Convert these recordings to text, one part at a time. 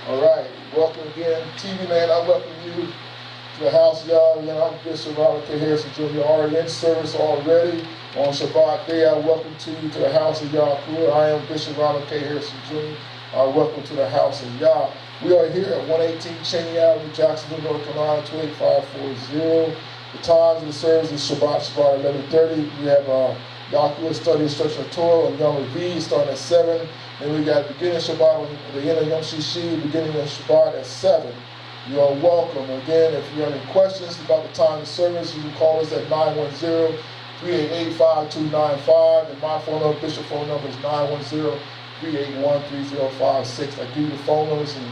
All right, welcome again. TV Land, I welcome you to the house, y'all. Again, I'm Bishop Robert K. Harrison Jr. Already in service already on Shabbat day. I welcome you to the house of Yahuwah. I am Bishop Robert K. Harrison Jr. Welcome to the house of Yah. We are here at 118 Cheney Avenue, Jacksonville, North Carolina, 28540. The times of the service is Shabbat 11:30. We have Yahuwah study instruction of Torah on Yom Revi starting at 7. Then we got beginning of Shabbat on the end of Yom Shishi, beginning of Shabbat at 7. You are welcome. Again, if you have any questions about the time of service, you can call us at 910-388-5295. And my phone number, Bishop phone number is 910-381-3056. I give you the phone numbers in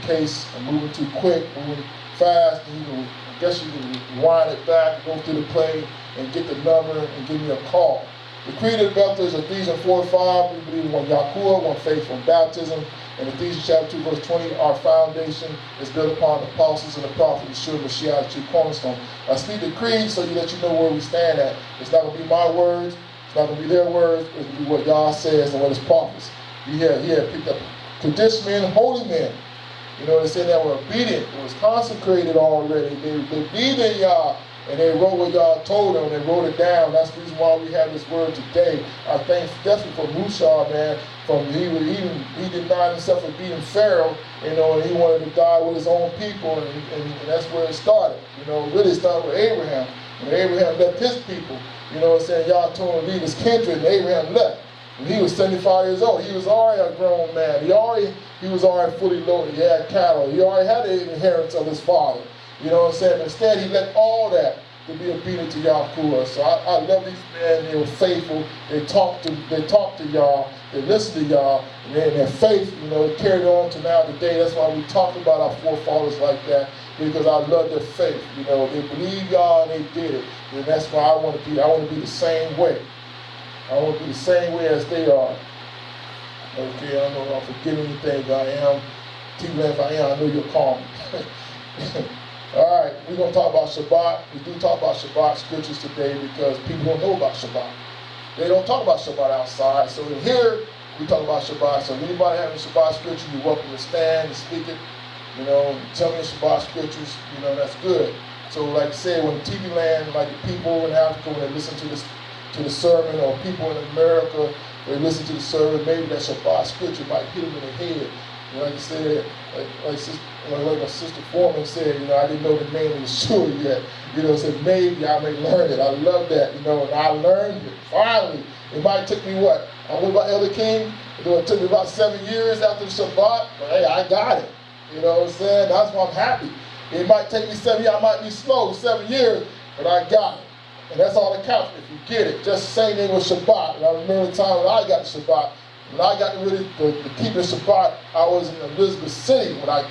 case I'm moving too quick, moving fast, and I guess you can rewind it back, go through the play, and get the number and give me a call. The creed of the Bethel is Ephesians 4:5. We believe in one Yahuwah, one faith, one baptism. And Ephesians chapter 2, verse 20, our foundation is built upon the apostles and the prophets, Yeshua Mashiach, the chief cornerstone. I speak the creed so that you know where we stand at. It's not going to be my words. It's not going to be their words. It's going to be what God says and what his prophets. He had picked up Kadesh men, holy men. You know, they said that were obedient. It was consecrated already. They believed in Yah. And they wrote what y'all told them, and they wrote it down. That's the reason why we have this word today. I thank definitely for Musa, man. He denied himself of being Pharaoh, you know, and he wanted to die with his own people, and that's where it started. You know, it really started with Abraham. When Abraham left his people, you know what I'm saying, y'all told him to leave his kindred, and Abraham left. When he was 75 years old, he was already a grown man. He was already fully loaded. He had cattle. He already had the inheritance of his father. You know what I'm saying? But instead, he left all that to be obedient to Yahuwah. So I love these men. They were faithful. They talked to Yah. They listened to Yah. And their faith, you know, it carried on to now today. That's why we talk about our forefathers like that, because I love their faith. You know, they believed Yah and they did it. And that's why I want to be. I want to be the same way. I want to be the same way as they are. Okay, I don't know if I'm forgetting anything, but I am. T-Man, if I am, I know you'll call me. All right, we're going to talk about Shabbat. We do talk about Shabbat scriptures today because people don't know about Shabbat. They don't talk about Shabbat outside. So in here, we talk about Shabbat. So if anybody having Shabbat scripture, you're welcome to stand and speak it. You know, tell me the Shabbat scriptures. You know, that's good. So like I said, when TV land, like the people in Africa, when they listen to the sermon, or people in America, they listen to the sermon, maybe that Shabbat scripture might hit them in the head. You know, like I said, like my sister Foreman said, you know, I didn't know the name of Yeshua yet. You know, said maybe I may learn it. I love that, you know, and I learned it. Finally, it might take me what? I went by Elder King. It took me about 7 years after the Shabbat, but hey, I got it. You know what I'm saying? That's why I'm happy. It might take me 7 years. I might be slow 7 years, but I got it. And that's all that counts if you get it. Just the same thing with Shabbat. And I remember the time when I got the Shabbat. When I got to keep the Shabbat, I was in Elizabeth City when I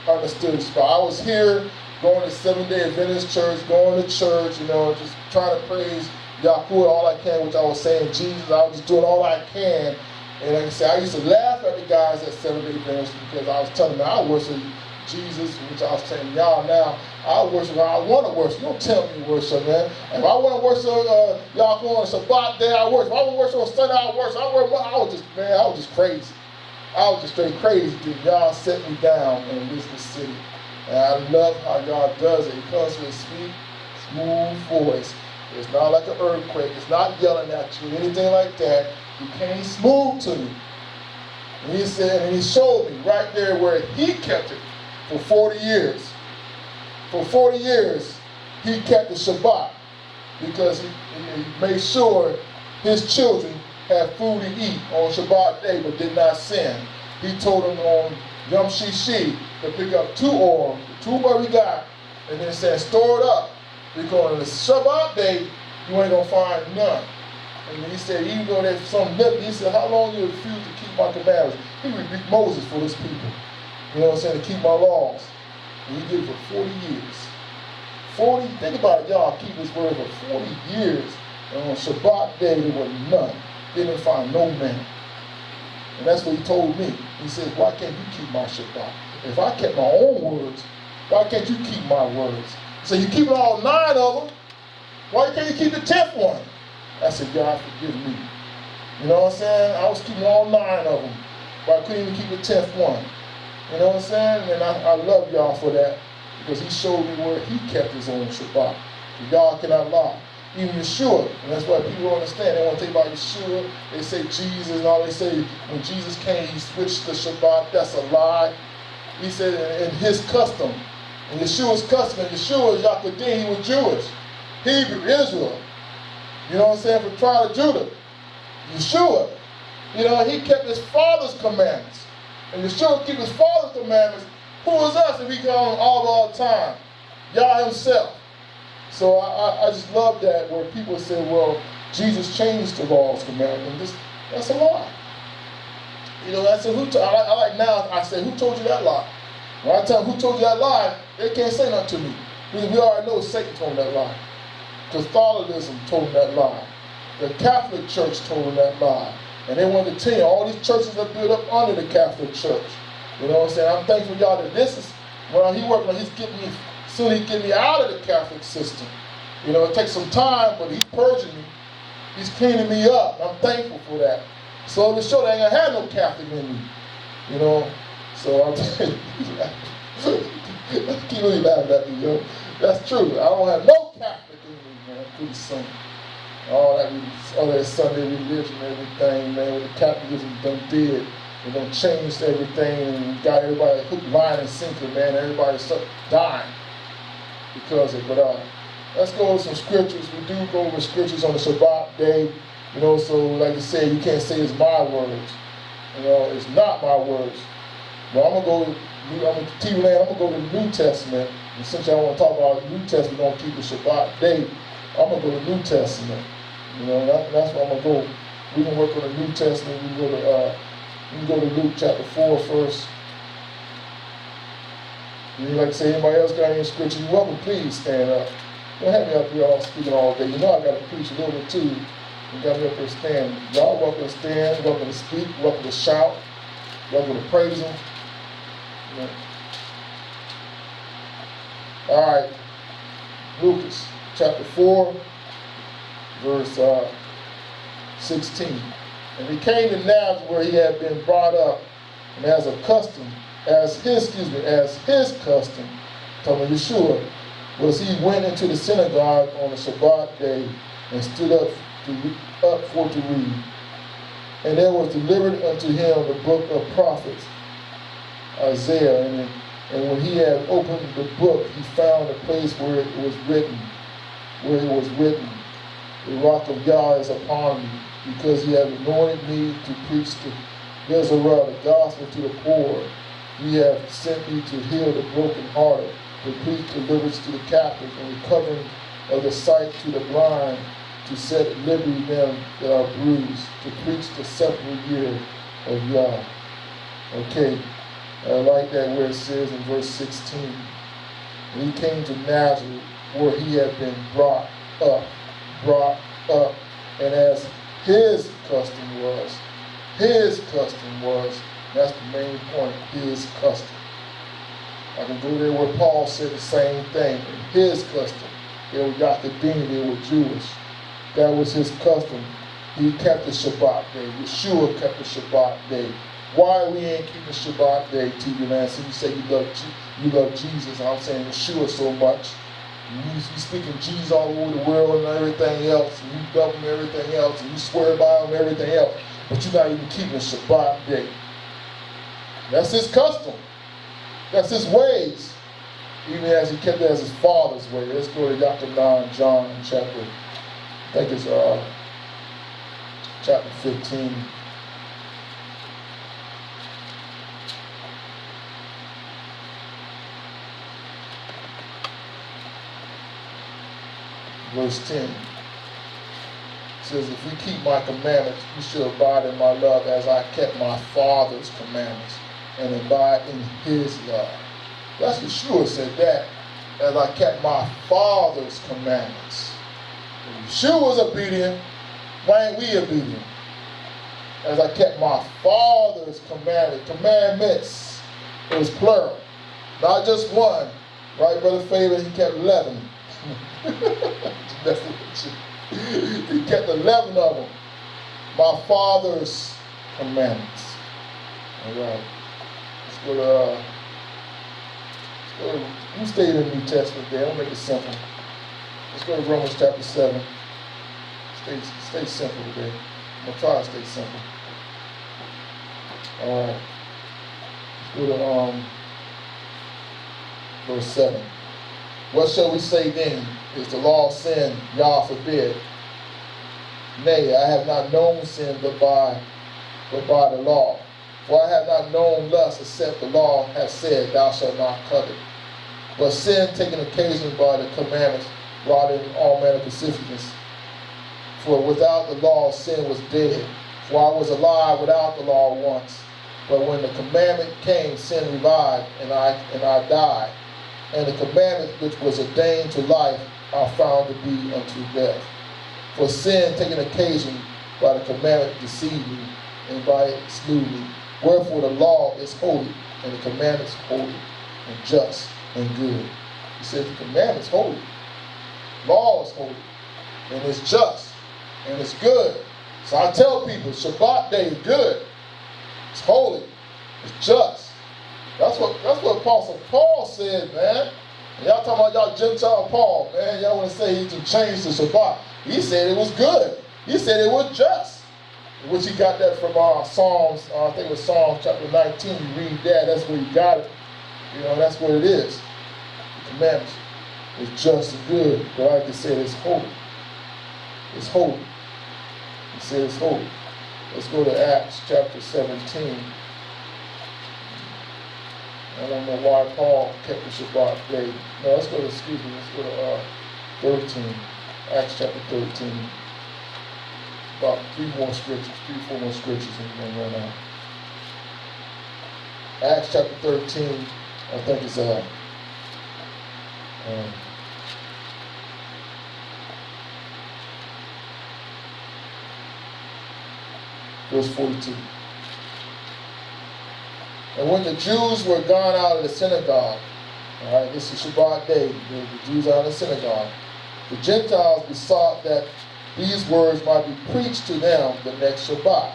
understood Shabbat. I was here going to Seventh-day Adventist church, going to church, you know, just trying to praise Yahuwah all I can, which I was saying Jesus. I was just doing all I can. And like I said, I used to laugh at the guys at Seventh-day Adventist because I was telling them I worship Jesus, which I was saying y'all now. I worship how I want to worship. You don't tell me to worship, man. If I want to worship Yahuwah on a Shabbat day, I worship. If I want to worship on Sunday, I worship. I was just crazy. I was just straight crazy. Dude. Y'all set me down in Elizabeth City. And I love how God does it. He comes with a sweet, smooth voice. It's not like an earthquake. It's not yelling at you, anything like that. He came smooth to me. And he said, and he showed me right there where he kept it for 40 years. For 40 years, he kept the Shabbat because he made sure his children had food to eat on Shabbat day but did not sin. He told them on Yom Shishi to pick up 2 oil, 2 what we got, and then said, store it up because on the Shabbat day, you ain't going to find none. And he said, even though there's some left, he said, how long you refuse to keep my commandments? He rebuked Moses for his people. You know what I'm saying? To keep my laws. And he did it for 40 years. 40, think about it, y'all, keep his word for 40 years. And on Shabbat day, there was none. They didn't find no man. And that's what he told me. He said, why can't you keep my Shabbat? If I kept my own words, why can't you keep my words? So you keep all 9 of them. Why can't you keep the 10th one? I said, God, forgive me. You know what I'm saying? I was keeping all 9 of them. but I couldn't even keep the 10th one. You know what I'm saying? And I love y'all for that, because he showed me where he kept his own Shabbat. Y'all cannot lie. Even Yeshua, and that's why people don't understand. They want to think about Yeshua. They say Jesus and all. They say when Jesus came, he switched the Shabbat. That's a lie. He said in his custom, in Yeshua's custom, and Yeshua, Yakudim, he was Jewish. Hebrew, Israel. You know what I'm saying? From tribe of Judah. Yeshua, you know, he kept his father's commandments. And Yeshua kept his father's commandments. Who is us if he can all the time? Yah himself. So I just love that where people say, well, Jesus changed the laws, commandments. That's a lie. You know, I said, I like now, I said, who told you that lie? When I tell them who told you that lie, they can't say nothing to me. Because we already know Satan told them that lie. Catholicism told them that lie. The Catholic Church told them that lie. And they wanted to tell you, all these churches are built up under the Catholic Church. You know what I'm saying? I'm thankful y'all that this is, when he working on, he's getting me, soon he get me out of the Catholic system. You know, it takes some time, but he's purging me. He's cleaning me up. I'm thankful for that. So to show that I ain't gonna have no Catholic in me. You know? So I'm telling you, keep really laughing at me, yo. That's true. I don't have no Catholic in me, man. Pretty soon. All that Sunday religion and everything, man, what the Catholicism done did. They done changed everything and got everybody hook, line, and sinker, man. Everybody's dying because of it. But let's go over some scriptures. We do go over scriptures on the Shabbat day. You know, so like I said, you can't say it's my words. You know, it's not my words. But I'm going to go to the New Testament. And since y'all want to talk about the New Testament, don't keep the Shabbat day, I'm going to go to the New Testament. You know, that's where I'm going to go. We can work on the New Testament. We can go to Luke chapter 4 first. And you like to say, anybody else got any scripture? You're welcome, please stand up. Don't have me up here all speaking all day. You know I got to preach a little bit too. You got me up here standing. Y'all welcome to stand, welcome to speak, welcome to shout, welcome to praise him. You know. All right, Lucas chapter 4, verse 16. And he came to Nazareth where he had been brought up, and as his custom, talking to Yeshua, was he went into the synagogue on the Shabbat day and stood up for to read. And there was delivered unto him the book of prophets, Isaiah. And when he had opened the book, he found a place where it was written, the rock of Yah is upon me, because he hath anointed me to preach the Bezerah, the gospel to the poor. He hath sent me to heal the brokenhearted, to preach deliverance to the captives, and recovering of the sight to the blind, to set at liberty them that are bruised, to preach the acceptable year of Yah. Okay, I like that where it says in verse 16, and he came to Nazareth where he had been brought up, and as his custom was, that's the main point, his custom. I can go there where Paul said the same thing. In his custom, they were Yakudim, they were Jewish. That was his custom. He kept the Shabbat day. Yeshua kept the Shabbat day. Why we ain't keeping the Shabbat day, TV Lance? You say you love Jesus. I'm saying Yeshua so much. You speaking Jesus all over the world and everything else, and you love him everything else, and you swear by him everything else, but you're not even keeping the Shabbat day. That's his custom. That's his ways. Even as he kept it as his father's way. Let's go to Yaakov John chapter, I think it's chapter 15. Verse 10. It says, if you keep my commandments, you shall abide in my love as I kept my Father's commandments and abide in his love. That's Yeshua said that, as I kept my Father's commandments. If Yeshua was obedient, why ain't we obedient? As I kept my Father's commandments, it was plural, not just one. Right, Brother Favor, he kept 11. He kept 11 of them. My Father's commandments. All right. Let's go to, you stay in the New Testament there. I'll make it simple. Let's go to Romans chapter 7. Stay simple today. I'm going to try to stay simple. All right. Let's go to verse 7. What shall we say then? Is the law of sin? Yah forbid. Nay, I have not known sin but by the law. For I have not known lust except the law hath said, Thou shalt not covet. But sin taken occasion by the commandments wrought in all manner of pacificness. For without the law sin was dead. For I was alive without the law once. But when the commandment came, sin revived, and I died. And the commandment which was ordained to life I found to be unto death. For sin taking occasion by the commandment deceived me, and by it slew me. Wherefore the law is holy, and the commandment is holy, and just, and good. He said the commandment is holy. Law is holy, and it's just, and it's good. So I tell people, Shabbat day is good. It's holy. It's just. That's what Apostle Paul said, man. And y'all talking about y'all Gentile Paul, man. Y'all want to say he can change the Shabbat. He said it was good. He said it was just. Which he got that from Psalms, I think it was Psalms chapter 19. You read that, that's where he got it. You know, that's what it is. The commandments is just and good. But like I said, it's holy. It's holy. He said it's holy. Let's go to Acts chapter 17. I don't know why Paul kept the Shabbat day. No, let's go to 13. Acts chapter 13. About 3 or 4 more scriptures, and we're going to run out. Acts chapter 13, I think it's verse 42. And when the Jews were gone out of the synagogue, all right, this is Shabbat day, the Jews are in the synagogue, the Gentiles besought that these words might be preached to them the next Shabbat.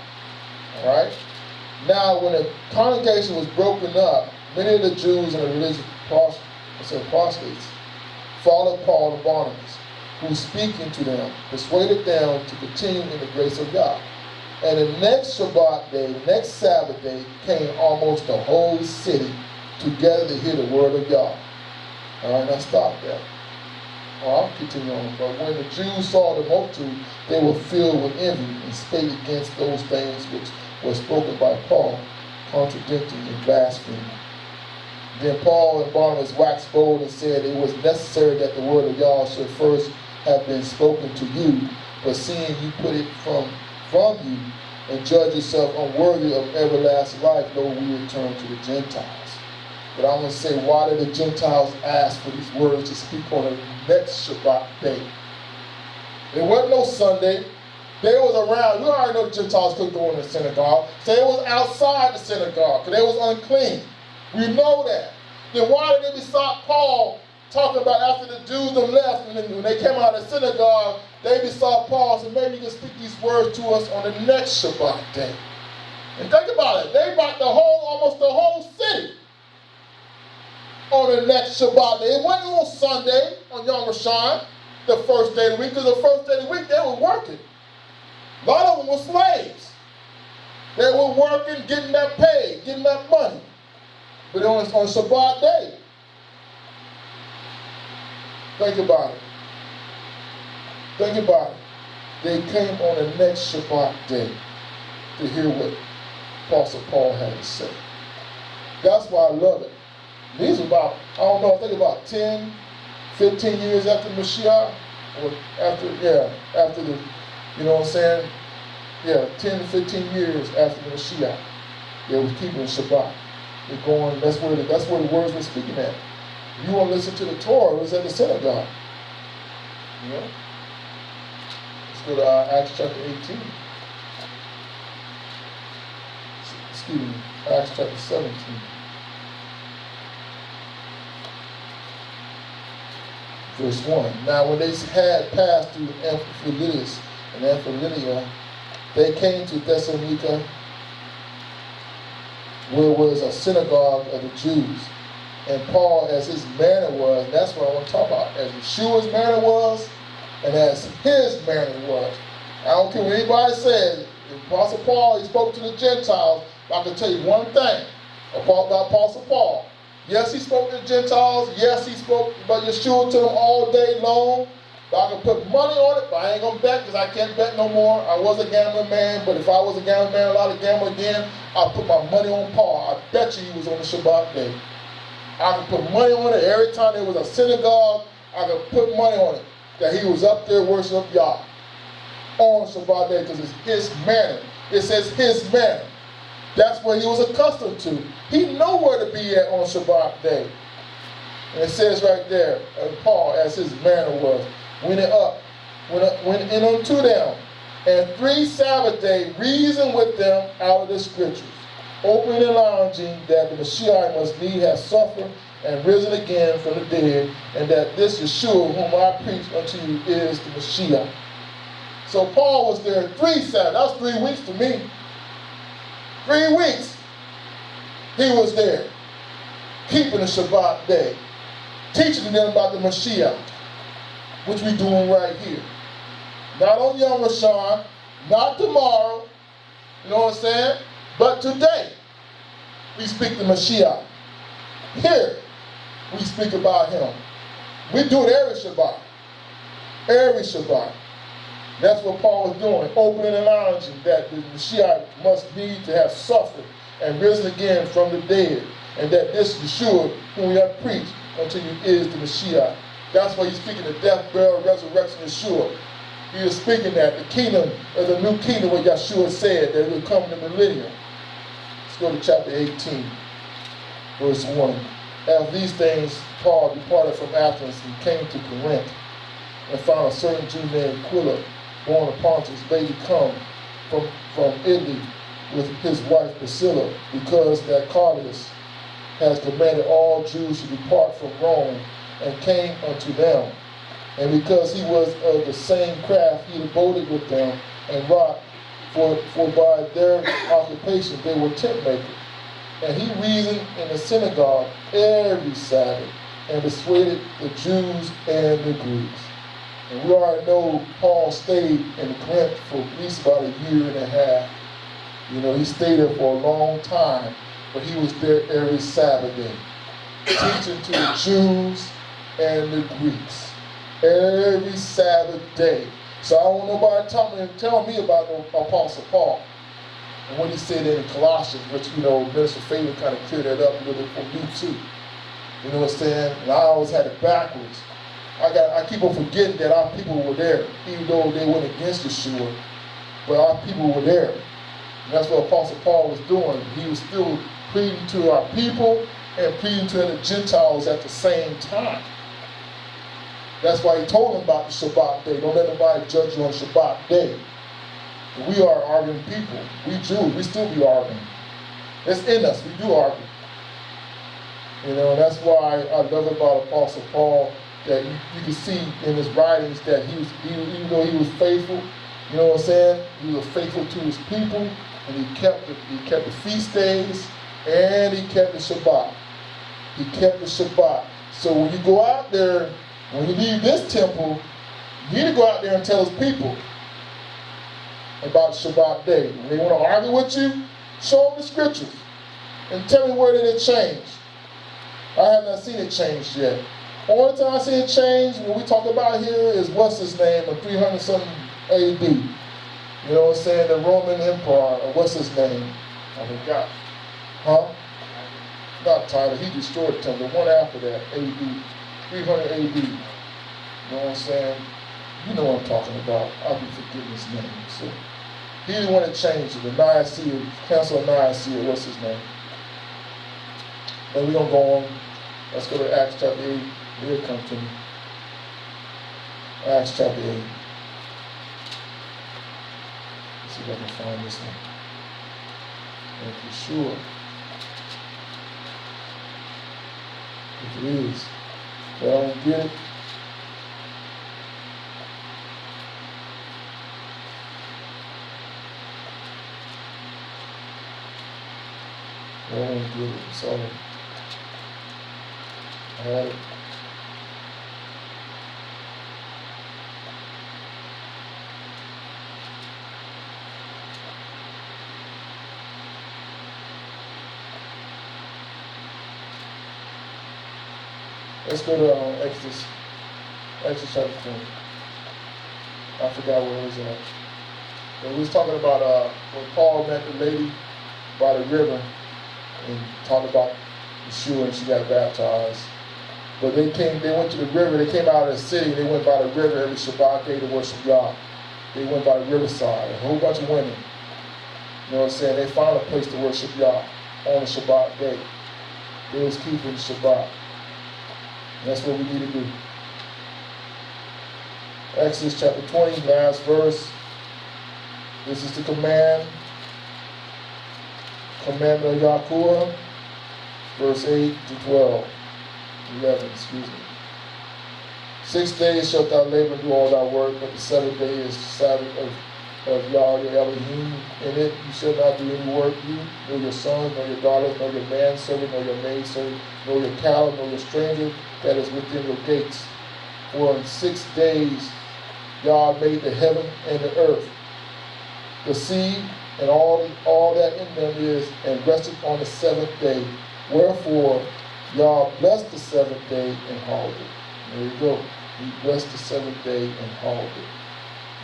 All right? Now, when the congregation was broken up, many of the Jews and the religious proselytes followed Paul and Barnabas, who speaking to them, persuaded them to continue in the grace of God. And the next Shabbat day, the next Sabbath day, came almost the whole city together to hear the word of God. All right, now stop there. I'll continue on. But when the Jews saw the multitude, they were filled with envy and spake against those things which were spoken by Paul, contradicting and blaspheming. Then Paul and Barnabas waxed bold and said it was necessary that the word of Yah should first have been spoken to you, but seeing you put it from you and judge yourself unworthy of everlasting life, though we return to the Gentiles. But I want to say, why did the Gentiles ask for these words to speak on the next Shabbat day? There wasn't no Sunday. They was around. You already know the Gentiles couldn't go in the synagogue. So it was outside the synagogue because they was unclean. We know that. Then why did they besought Paul, talking about after the Jews them left, and when they came out of the synagogue, they besought Paul, so maybe you can speak these words to us on the next Shabbat day. And think about it. They brought almost the whole city on the next Shabbat day. It wasn't on Sunday, on Yom Rishon, the first day of the week, because the first day of the week they were working. A lot of them were slaves. They were working, getting that pay, getting that money. But on Shabbat day, think about it. Think about it. They came on the next Shabbat day to hear what Apostle Paul had to say. That's why I love it. These are about, I think about 10, 15 years after Mashiach, or after the, you know what I'm saying? Yeah, 10 to 15 years after the Mashiach, they was keeping Shabbat. They're going, that's where the words were speaking at. If you want to listen to the Torah, it was at the synagogue. You know? Let's go to Acts chapter 18. Excuse me, Acts chapter 17. Verse 1. Now when they had passed through Amphipolis and Amphipolia, they came to Thessalonica, where it was a synagogue of the Jews. And Paul, as his manner was, that's what I want to talk about, as Yeshua's manner was, and as his manner was. I don't care what anybody says. Apostle Paul, he spoke to the Gentiles. But I can tell you one thing about Apostle Paul. Yes, he spoke to the Gentiles. Yes, he spoke about Yeshua to them all day long. But I can put money on it, but I ain't going to bet because I can't bet no more. I was a gambling man, but if I was a gambling man, allowed to gamble again, I'll put my money on Paul. I bet you he was on the Shabbat day. I could put money on it. Every time there was a synagogue, I could put money on it that he was up there worshiping Yah on Shabbat day because it's his manner. It says his manner. That's what he was accustomed to. He knew where to be at on Shabbat day. And it says right there, Paul, as his manner was, went in unto them, and 3 Sabbath days reasoned with them out of the scriptures, opening and lounging that the Messiah must need have suffered and risen again from the dead, and that this Yeshua whom I preach unto you is the Messiah. So Paul was there 3 Sabbaths. That's 3 weeks to me. 3 weeks he was there, keeping the Shabbat day, teaching them about the Messiah, which we're doing right here. Not on Yom Rishon, not tomorrow, you know what I'm saying? But today, we speak the Messiah. Here, we speak about him. We do it every Shabbat. Every Shabbat. That's what Paul was doing, opening and lounging that the Messiah must need to have suffered and risen again from the dead, and that this Yeshua, whom we have preached unto you, is the Messiah. That's why he's speaking the death, burial, resurrection of Yeshua. He is speaking that the kingdom, of the new kingdom, what Yeshua said, that it will come in the millennium. Let's go to chapter 18, verse 1. After these things, Paul departed from Athens and came to Corinth, and found a certain Jew named Aquila, born of Pontus, lady come from Italy with his wife Priscilla, because that Claudius has commanded all Jews to depart from Rome, and came unto them. And because he was of the same craft, he abode with them and wrought, for by their occupation they were tent makers. And he reasoned in the synagogue every Sabbath, and persuaded the Jews and the Greeks. And we already know Paul stayed in Corinth for at least about a year and a half. You know, he stayed there for a long time, but he was there every Sabbath day, teaching to the Jews and the Greeks. Every Sabbath day. So I don't want nobody tell me about no Apostle Paul. And what he said in Colossians, which, you know, Minister Fabian kind of cleared that up a little bit for me too. You know what I'm saying? And I always had it backwards. I keep on forgetting that our people were there, even though they went against Yeshua, but our people were there. And that's what Apostle Paul was doing. He was still preaching to our people and preaching to the Gentiles at the same time. That's why he told them about the Shabbat day. Don't let nobody judge you on Shabbat day. And we are arguing people. We Jews, we still be arguing. It's in us, we do argue. You know, and that's why I love about Apostle Paul, that you can see in his writings that even though he was faithful, you know what I'm saying? He was faithful to his people, and he kept the feast days, and he kept the Shabbat. He kept the Shabbat. So when you go out there, when you leave this temple, you need to go out there and tell his people about Shabbat day. When they want to argue with you, show them the scriptures and tell me where did it change. I have not seen it change yet. Only time I see it change, when we talk about here, is what's his name, in 300-something AD. You know what I'm saying? The Roman Empire, or what's his name? I forgot. Huh? Not Titus, he destroyed the temple. The one after that, AD. 300 AD. You know what I'm saying? You know what I'm talking about. I'll be forgetting his name. So, he the one that changed it. The Nicaea, Council of Nicaea, what's his name? But we're going to go on. Let's go to Acts chapter 8. Here it comes to me. Acts chapter 8. Let's see if I can find this one. Thank you, sure. If it is. But I don't get it. I don't want to get it. So I had it. Let's go to Exodus chapter 20. I forgot where it was at. But we was talking about when Paul met the lady by the river and talked about Yeshua, and she got baptized. But they went to the river, they came out of the city, they went by the river every Shabbat day to worship Yah. They went by the riverside, a whole bunch of women. You know what I'm saying? They found a place to worship Yah on the Shabbat day. They was keeping Shabbat. And that's what we need to do. Exodus chapter 20, last verse. This is the commandment of Yahuwah, verse 8 to 12. 11, excuse me. 6 days shalt thou labor and do all thy work, but the 7th day is the Sabbath of Yah your Elohim. In it you shall not do any work, you, nor your sons, nor your daughters, nor your manservant, nor your maidservant, nor your cattle, nor your stranger that is within your gates. For in 6 days Yah made the heaven and the earth, the sea, and all that in them is, and rested on the 7th day. Wherefore Yah blessed the 7th day and hallowed it. There you go. He blessed the 7th day and hallowed it.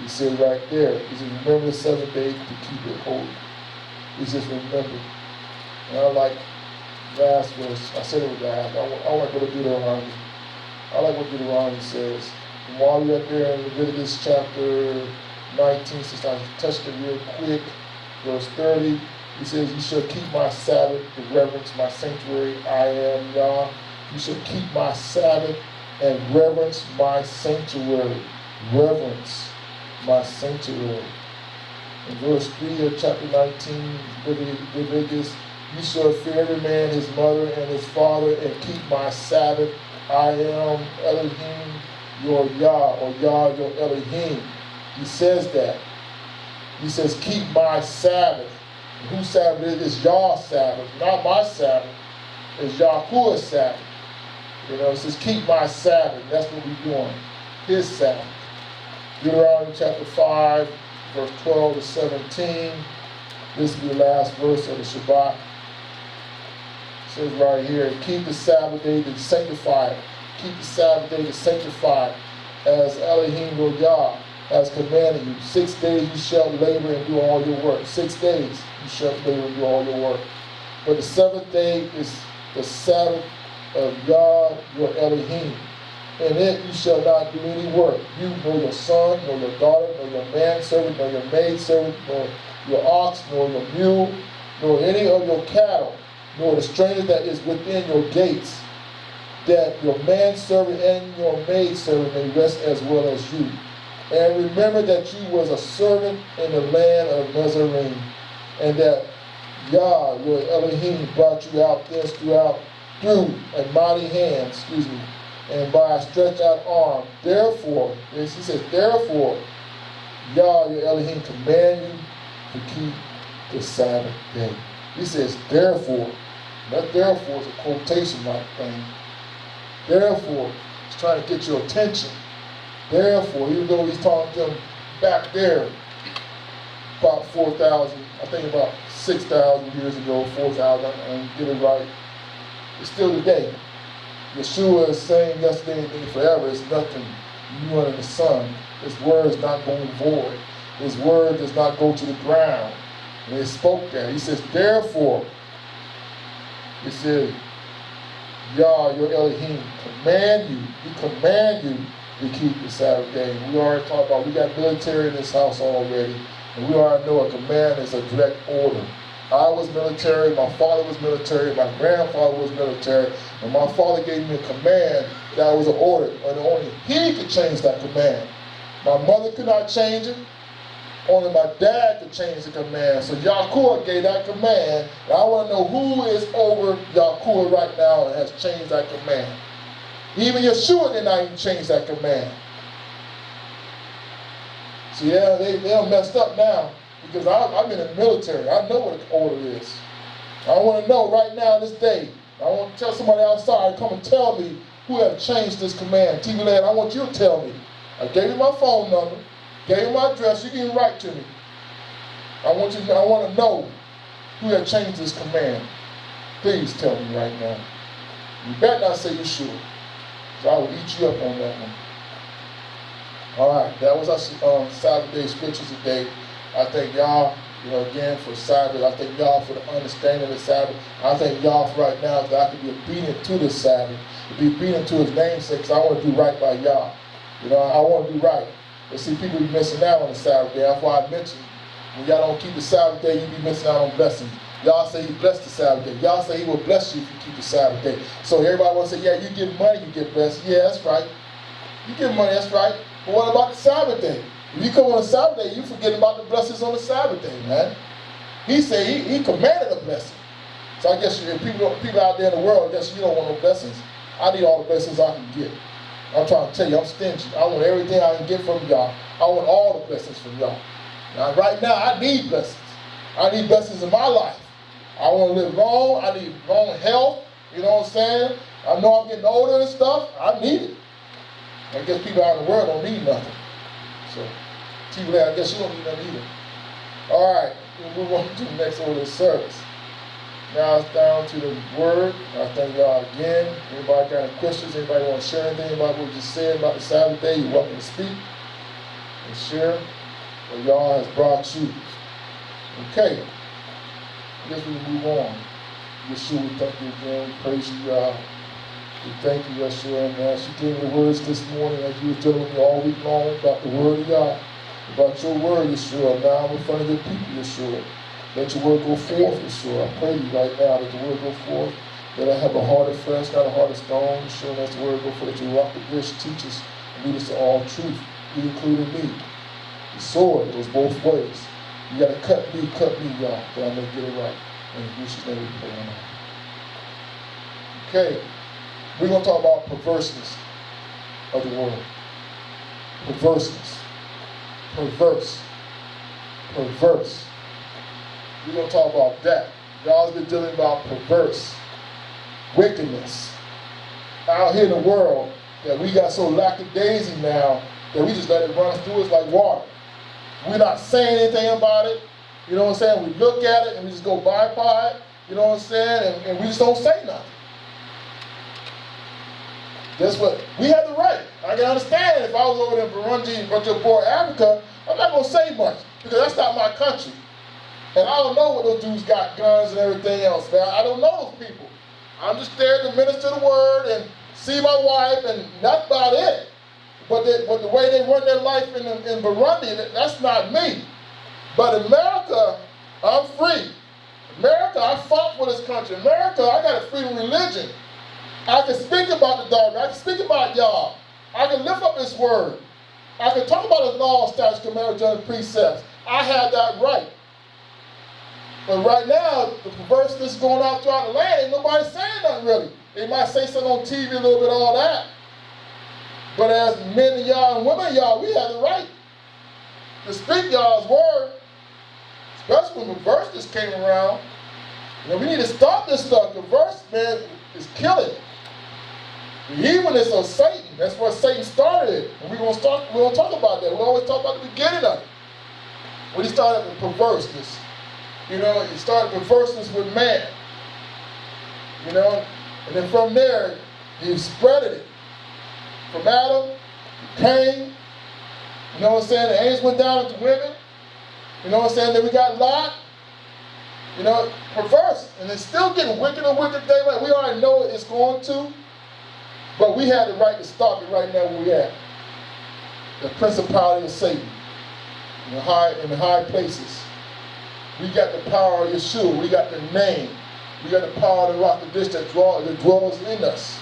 He said right there, he said, remember the 7th day to keep it holy. He says, remember. And I like last verse. I said it was last. I want to go to Deuteronomy. I like what Deuteronomy says. And while we're up there in Leviticus chapter 19, since I touched it real quick, verse 30, he says, you shall keep my Sabbath to reverence my sanctuary. I am Yah. You shall keep my Sabbath and reverence my sanctuary. Reverence my sanctuary. In verse 3 of chapter 19, Leviticus, you shall fear every man his mother and his father, and keep my Sabbath. I am Elohim, your Yah, or Yah, your Elohim. He says that. He says, keep my Sabbath. And whose Sabbath it is? It's Yah's Sabbath, not my Sabbath. It's Yahuwah's Sabbath. You know, it says, keep my Sabbath. That's what we're doing. His Sabbath. Deuteronomy chapter 5, verse 12 to 17. This will be the last verse of the Shabbat. It says right here, keep the Sabbath day to sanctify it. Keep the Sabbath day to sanctify it, as Elohim your Yah has commanded you. 6 days you shall labor and do all your work. 6 days you shall labor and do all your work. But the 7th day is the Sabbath of Yah your Elohim. In it you shall not do any work, you, nor your son, nor your daughter, nor your manservant, nor your maidservant, nor your ox, nor your mule, nor any of your cattle, nor the stranger that is within your gates, that your manservant and your maidservant may rest as well as you. And remember that you was a servant in the land of Nazarene, and that Yah, your Elohim, brought you out thence through a mighty hand, and by a stretched out arm. Therefore, he says, therefore, Yah, your Elohim, command you to keep the Sabbath day. He says, therefore. That therefore is a quotation mark thing. Therefore, he's trying to get your attention. Therefore, even though he's talking to them back there about 4,000, I think about 6,000 years ago, 4,000, I don't get it right. It's still today. Yeshua is saying yesterday and forever. It's nothing new under the sun. His word is not going void. His word does not go to the ground. And he spoke that. He says, therefore, he said, Yah, your Elohim, command you. He command you to keep the Sabbath day. And we already talked about, we got military in this house already. And we already know a command is a direct order. I was military, my father was military, my grandfather was military, and my father gave me a command that was an order, and only he could change that command. My mother could not change it, only my dad could change the command. So Yahuwah gave that command, and I want to know who is over Yahuwah right now and has changed that command. Even Yeshua did not even change that command. See, they done messed up now. Because I've been in the military. I know what an order is. I want to know right now, this day. I want to tell somebody outside, come and tell me who have changed this command. TV Land, I want you to tell me. I gave you my phone number, gave you my address, you can write to me. I want to know who have changed this command. Please tell me right now. You better not say you're sure, because I will eat you up on that one. All right, that was our Saturday scriptures today. I thank y'all, again for Sabbath. I thank y'all for the understanding of the Sabbath. I thank y'all for right now that I can be obedient to this Sabbath, to be obedient to his namesake, because I want to do right by y'all. I want to do right. But see, people be missing out on the Sabbath day. That's why I mentioned, when y'all don't keep the Sabbath day, you be missing out on blessings. Y'all say he blessed the Sabbath day. Y'all say he will bless you if you keep the Sabbath day. So everybody wants to say, yeah, you give money, you get blessed. Yeah, that's right. You give money, that's right. But what about the Sabbath day? If you come on the Sabbath day, you forget about the blessings on the Sabbath day, man. He said he commanded a blessing. So I guess if people out there in the world, I guess you don't want no blessings. I need all the blessings I can get. I'm trying to tell you, I'm stingy. I want everything I can get from y'all. I want all the blessings from y'all. Now, right now, I need blessings. I need blessings in my life. I want to live long. I need long health. You know what I'm saying? I know I'm getting older and stuff. I need it. I guess people out in the world don't need nothing. So, people there, I guess you don't need nothing either. All right, we'll move on to the next order of service. Now it's down to the word. I thank y'all again. Anybody got any questions? Anybody want to share anything about what we just said about the Sabbath day? You're welcome to speak and share what y'all has brought you. Okay. I guess we can move on. Yeshua, we thank you again. We praise you, God. We thank you, Yeshua. And as you gave me the words this morning, as you were telling me all week long about the word of God, about your word, Yeshua. Now I'm in front of your people, Yeshua. Let your word go forth, Yeshua. I pray you right now that the word go forth, that I have a heart of flesh, not a heart of stone. Yeshua, let the word go forth, that you rock the bridge, teach us, and lead us to all truth, including me. The sword goes both ways. You got to cut me, y'all, that I may get it right. In Jesus' name we pray. Okay, we're going to talk about perverseness of the word. Perverseness. Perverse. Perverse. We're going to talk about that. Y'all's been dealing about perverse. Wickedness. Out here in the world, that we got so lackadaisy now that we just let it run through us like water. We're not saying anything about it. You know what I'm saying? We look at it and we just go by it. You know what I'm saying? And we just don't say nothing. That's what we have the right. I can understand if I was over there in Burundi, Bujumbura, Africa, I'm not going to say much because that's not my country. And I don't know what those dudes got, guns and everything else, man. I don't know those people. I'm just there to minister the word and see my wife, and that's about it. But the way they run their life in Burundi, that's not me. But America, I'm free. America, I fought for this country. America, I got a freedom of religion. I can speak about the dogma. I can speak about y'all. I can lift up this word. I can talk about the law, statutes, commandments, and precepts. I have that right. But right now, the perverseness going out throughout the land, ain't nobody saying nothing really. They might say something on TV, a little bit, all that. But as men of y'all and women of y'all, we have the right to speak y'all's word. Especially when perverseness came around. We need to stop this stuff. Perverse, man, is killing. The evilness of Satan, that's where Satan started it. And we're going to talk about that. We always talk about the beginning of it. When he started with perverseness. He started perverseness with man. And then from there, he spreaded it. From Adam to Cain. You know what I'm saying? The angels went down to women. You know what I'm saying? Then we got Lot. Perverse. And it's still getting wicked and wicked day. Like we already know it's going to. But we have the right to stop it right now where we're at. The principality of Satan. In the high places. We got the power of Yeshua. We got the name. We got the power of the rock of this that dwells in us.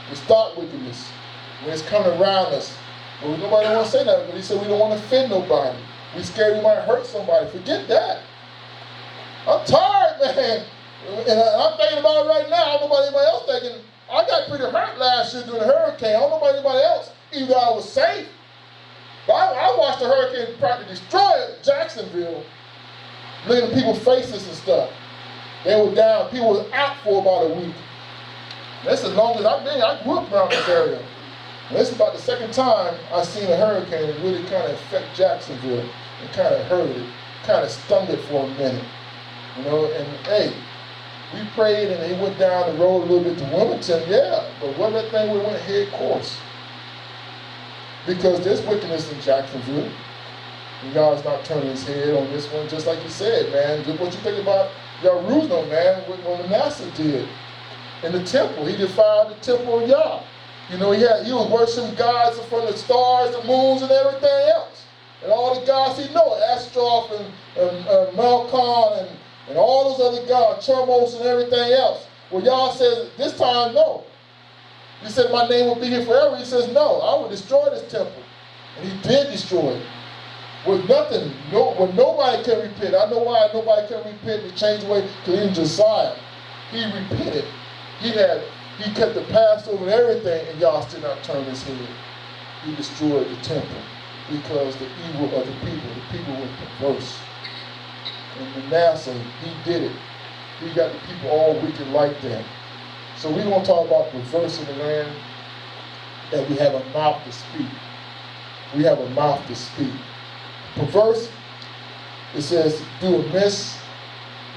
To stop wickedness. When it's coming around us. Well, nobody wants to say that, but he said we don't want to offend nobody. We scared we might hurt somebody. Forget that. I'm tired, man. And I'm thinking about it right now. I don't know about anybody else thinking. I got pretty hurt last year during the hurricane. I don't know about anybody else. Even though I was safe. But I watched the hurricane practically destroy Jacksonville. Looking at people's faces and stuff. They were down. People were out for about a week. That's as long as I've been. I grew up around this area. And this is about the second time I've seen a hurricane really kind of affect Jacksonville and kind of hurt it, kind of stung it for a minute. You know, and hey, we prayed and it went down the road a little bit to Wilmington, yeah, but what that thing went head course. Because there's wickedness in Jacksonville. And God's not turning his head on this one, just like you said, man. Just what you think about Jerusalem, man, what Manasseh did in the temple. He defiled the temple of Yah. You know, he was worshiping gods from the stars, the moons, and everything else. And all the gods he know, Ashtaroth and Malkon and all those other gods, Chermos and everything else. Well, Yah says, this time, no. He said, my name will be here forever. He says, no, I will destroy this temple. And he did destroy it. With nothing, when nobody can repent. I know why nobody can repent and change the way, because even Josiah, he repented. He kept the Passover and everything, and Yah still not turned his head. He destroyed the temple because the evil of the people were perverse. And Manasseh, he did it. He got the people all wicked like that. So we're going to talk about perverse in the land, that we have a mouth to speak. We have a mouth to speak. Perverse, it says to do amiss,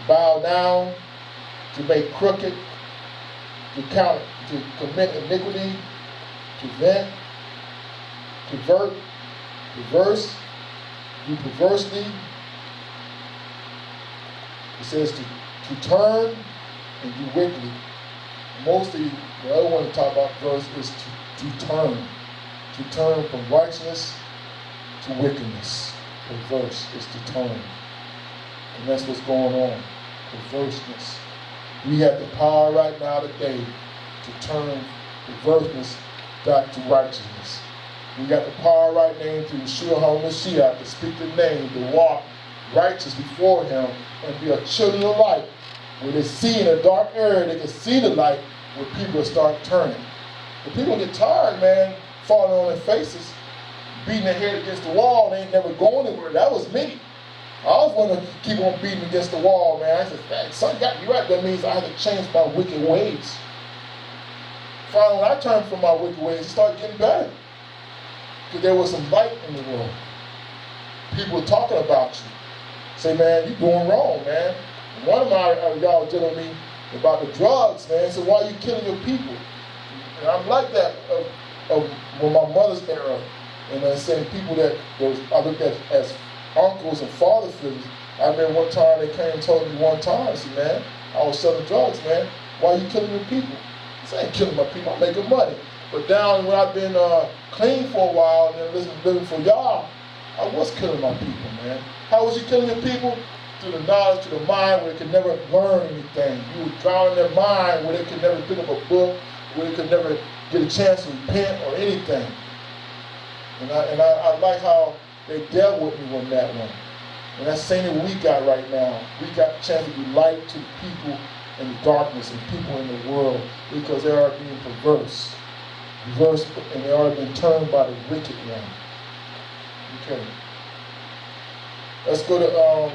bow down, to make crooked, to commit iniquity, to vent, pervert, perverse, do perversely. It says to turn and do wickedly. Mostly, the other one to talk about verse is to turn from righteousness to wickedness. Perverse is to turn. And that's what's going on. Perverseness. We have the power right now today to turn perverseness back to righteousness. We got the power right now through Yeshua HaMashiach to speak the name, to walk righteous before him and be a children of light. When they see in a dark area, they can see the light when people start turning. When people get tired, man, falling on their faces, beating their head against the wall, they ain't never going anywhere. That was me. I always want to keep on beating against the wall, man. I said, man, son got me right. That means I had to change my wicked ways. Finally, when I turned from my wicked ways, it started getting better. Because there was some light in the world. People were talking about you. Say, man, you're doing wrong, man. One of my y'all was telling me about the drugs, man. So why are you killing your people? And I'm like that of my mother's era. And I'm saying people that I looked at as uncles and father figures. I remember one time they came and told me one time, I said, man, I was selling drugs, man. Why are you killing your people? I said, I ain't killing my people, I'm making money. But down when I've been clean for a while and living for y'all, I was killing my people, man. How was you killing your people? Through the knowledge, to the mind, where they could never learn anything. You were drowning their mind where they could never pick up a book, where they could never get a chance to repent or anything. And I like how they dealt with me on that one. And that's the same that we got right now. We got a chance to be light to the people in the darkness and people in the world because they are being perverse. And they are being turned by the wicked one. Okay. Let's go to,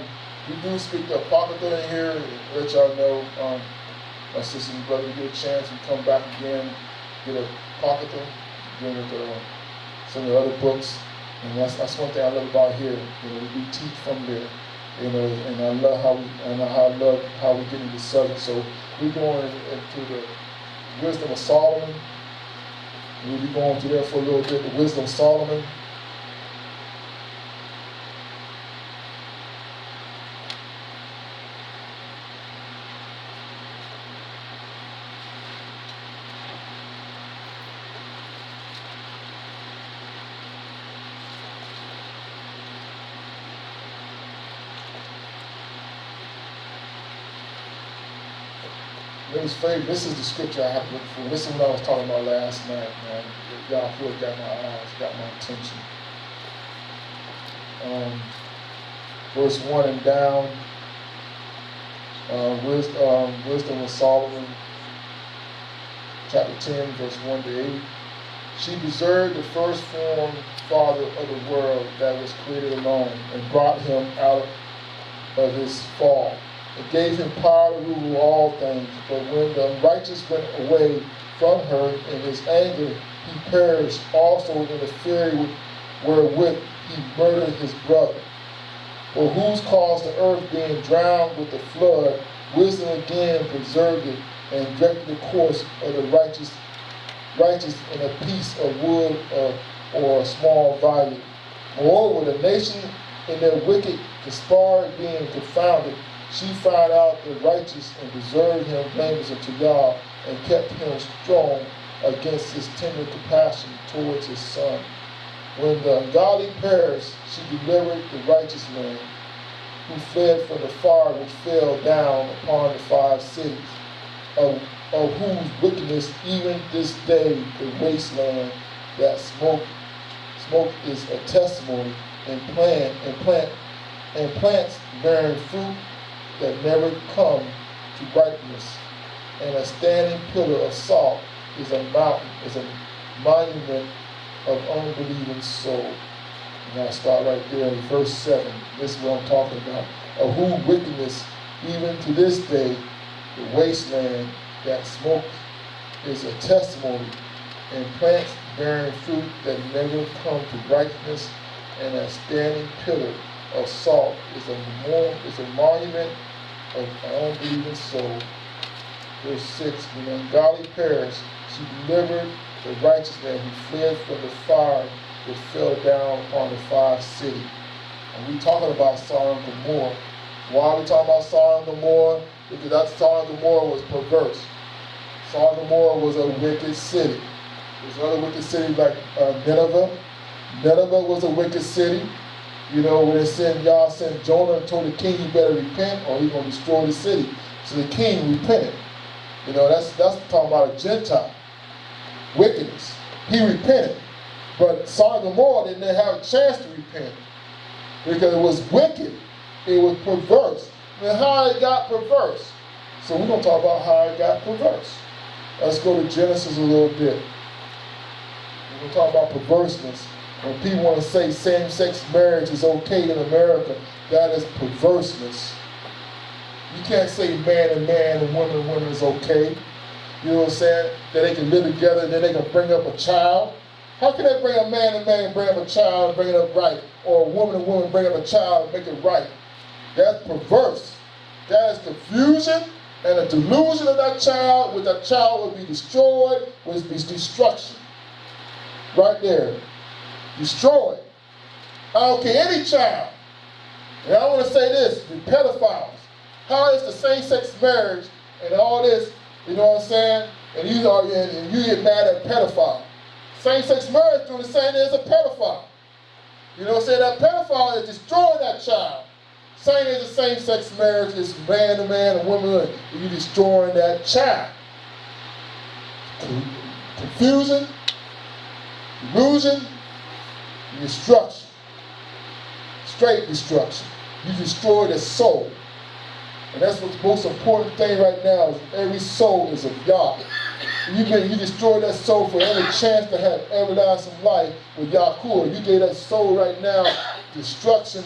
we do speak the Apocrypha in here, let y'all know, my sister and brother, get a chance to come back again, get a Apocrypha, get some of the other books. And that's one thing I love about here. You know, we teach from there. You know, and I love how we get into the subject. So we're going into the wisdom of Solomon. We'll be going through there for a little bit, the wisdom of Solomon. This is the scripture I have to look for. This is what I was talking about last night, man. Y'all feel got my eyes, got my attention. Verse 1 and down. Wisdom of Solomon, chapter 10, verse 1 to 8. She preserved the firstborn father of the world that was created alone and brought him out of his fall. and gave him power to rule all things. But when the unrighteous went away from her in his anger, he perished also in the fury wherewith he murdered his brother. For whose cause the earth being drowned with the flood, wisdom again preserved it, and directed the course of the righteous in a piece of wood or a small volume. Moreover, the nation in their wicked conspired being confounded, she found out the righteous and preserved him blameless unto Yah, and kept him strong against his tender compassion towards his son. When the ungodly perished, she delivered the righteous man, who fled from the fire which fell down upon the 5 cities, of whose wickedness even this day the wasteland that smoke is a testimony, and plants bearing fruit that never come to ripeness, and a standing pillar of salt is a monument of unbelieving soul. And I start right there in verse 7. This is what I'm talking about. Of whose wickedness, even to this day, the wasteland that smoke is a testimony, and plants bearing fruit that never come to ripeness, and a standing pillar of salt is a monument of an unbelieving soul. Verse 6, when the ungodly perished, she delivered the righteous man who fled from the fire that fell down upon the 5 cities. And we're talking about Sodom and Gomorrah. Why are we talking about Sodom and Gomorrah? Because that Sodom and Gomorrah was perverse. Sodom and Gomorrah was a wicked city. There's other wicked cities like Nineveh. Nineveh was a wicked city. You know, when Yah sent Jonah and told the king, you better repent or he's going to destroy the city. So the king repented. You know, that's talking about a Gentile. Wickedness. He repented. But Sodom and Gomorrah didn't have a chance to repent because it was wicked. It was perverse. And how it got perverse. So we're going to talk about how it got perverse. Let's go to Genesis a little bit. We're going to talk about perverseness. When people want to say same-sex marriage is okay in America, that is perverseness. You can't say man and man and woman and woman is okay. You know what I'm saying? That they can live together and then they can bring up a child. How can they bring a man and man and bring up a child and bring it up right? Or a woman and woman bring up a child and make it right? That's perverse. That is confusion and a delusion of that child, which that child will be destroyed, will be destruction. Right there. Destroyed. I don't care, any child. And I want to say this, the pedophiles. How is the same-sex marriage and all this, you know what I'm saying? And you get mad at a pedophile. Same-sex marriage doing the same thing as a pedophile. You know what I'm saying? That pedophile is destroying that child. Same as the same-sex marriage is man to man and woman to woman. You're destroying that child. Confusion, delusion, destruction. Straight destruction. You destroy the soul. And that's what's the most important thing right now is every soul is of Yah. You destroy that soul for every chance to have everlasting life with Yahuwah. You gave that soul right now destruction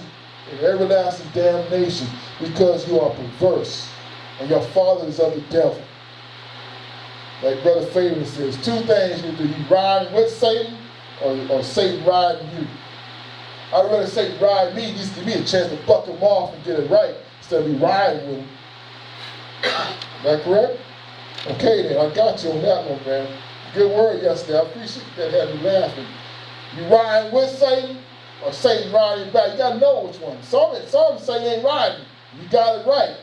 and everlasting damnation because you are perverse and your father is of the devil. Like Brother Favorite says, 2 things you do. You ride with Satan or Satan riding you. I'd rather Satan ride me. Just give me a chance to buck him off and get it right instead of me riding with him. Is that correct? Okay then, I got you on that one, man. Good word yesterday. I appreciate that. Had me laughing. You riding with Satan or Satan riding back? You got to know which one. Some say ain't riding. You got it right.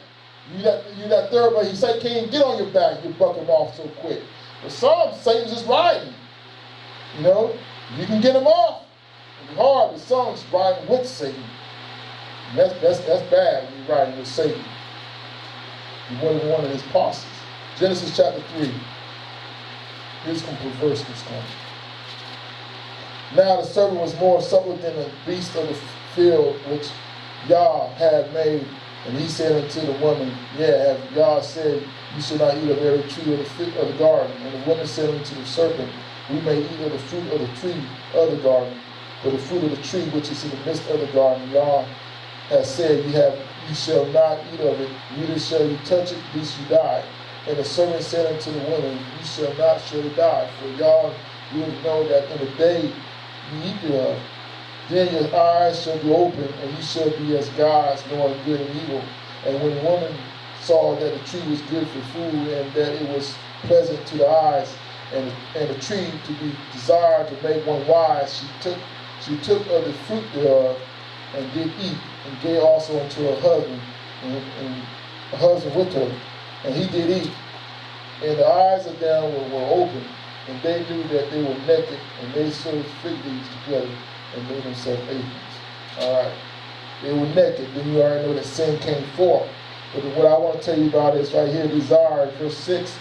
You that third one, he say can't even get on your back. You buck him off so quick. But some Satan's just riding. You know, you can get him off. It's hard, but some's riding with Satan. And that's bad when you're riding with Satan. You're one of his apostles. Genesis chapter 3. Here's some perverseness coming. Now the serpent was more subtle than the beast of the field which Yah had made. And he said unto the woman, yeah, have Yah said, you should not eat of every tree of the garden. And the woman said unto the serpent, we may eat of the fruit of the tree of the garden, but the fruit of the tree which is in the midst of the garden, Yah has said, you you shall not eat of it, neither shall you touch it, lest you die. And the servant said unto the woman, you shall not surely die, for y'all, you know that in the day you eat thereof, then your eyes shall be open, and you shall be as gods, knowing good and evil. And when the woman saw that the tree was good for food, and that it was pleasant to the eyes, and the tree to be desired to make one wise, she took of the fruit thereof, and did eat, and gave also unto her husband, and her husband with her, and he did eat. And the eyes of them were open, and they knew that they were naked, and they sewed fig leaves together, and made themselves aprons. All right. They were naked. Then you already know that sin came forth. But what I want to tell you about is right here, desire, verse 6.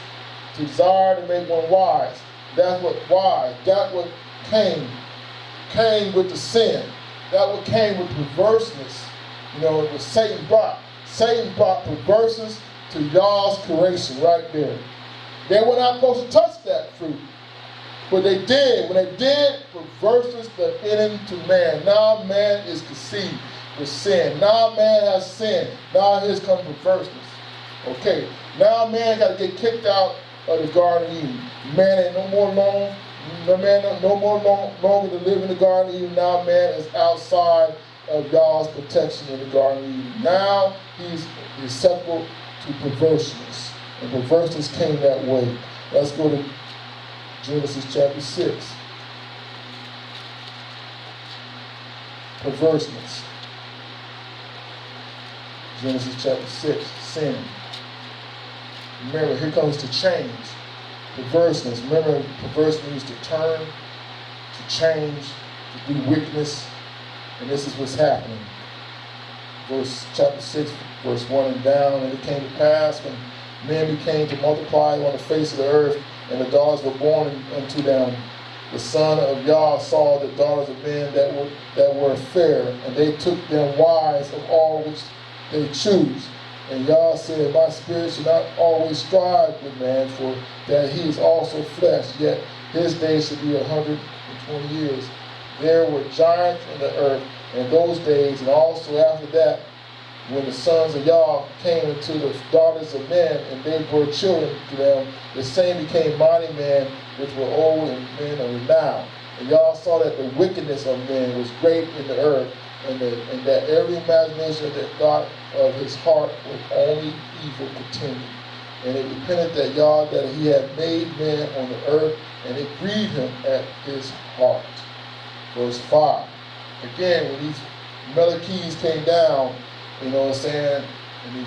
To desire to make one wise. That's what wise. That what came with the sin. That what came with perverseness. You know, it was Satan brought. Satan brought perverseness to y'all's creation right there. They were not supposed to touch that fruit. But they did. When they did, perverseness that entered into man. Now man is conceived with sin. Now man has sinned. Now here's come perverseness. Okay. Now man got to get kicked out of the Garden of Eden. Man ain't no more long. No more longer to live in the Garden of Eden. Now man is outside of God's protection in the Garden of Eden. Now he's susceptible to perverseness. And perverseness came that way. Let's go to Genesis chapter 6. Perverseness. Genesis chapter 6. Sin. Remember, here comes to change. Perverseness. Remember, perverse means to turn, to change, to do wickedness. And this is what's happening. Chapter 6, verse 1 and down. And it came to pass when men became to multiply on the face of the earth, and the daughters were born unto them. The son of Yah saw the daughters of men that were fair, and they took them wives of all which they choose. And Yah said, my spirit shall not always strive with man, for that he is also flesh, yet his days shall be 120 years. There were giants in the earth in those days, and also after that, when the sons of Yah came into the daughters of men, and they bore children to them, the same became mighty men, which were old and men of renown. And Yah saw that the wickedness of men was great in the earth, and that every imagination of the thought of his heart was only evil continually. And it repented that Yah that he had made man on the earth, and it grieved him at his heart. Verse 5. Again, when these Melechis came down, you know what I'm saying, and it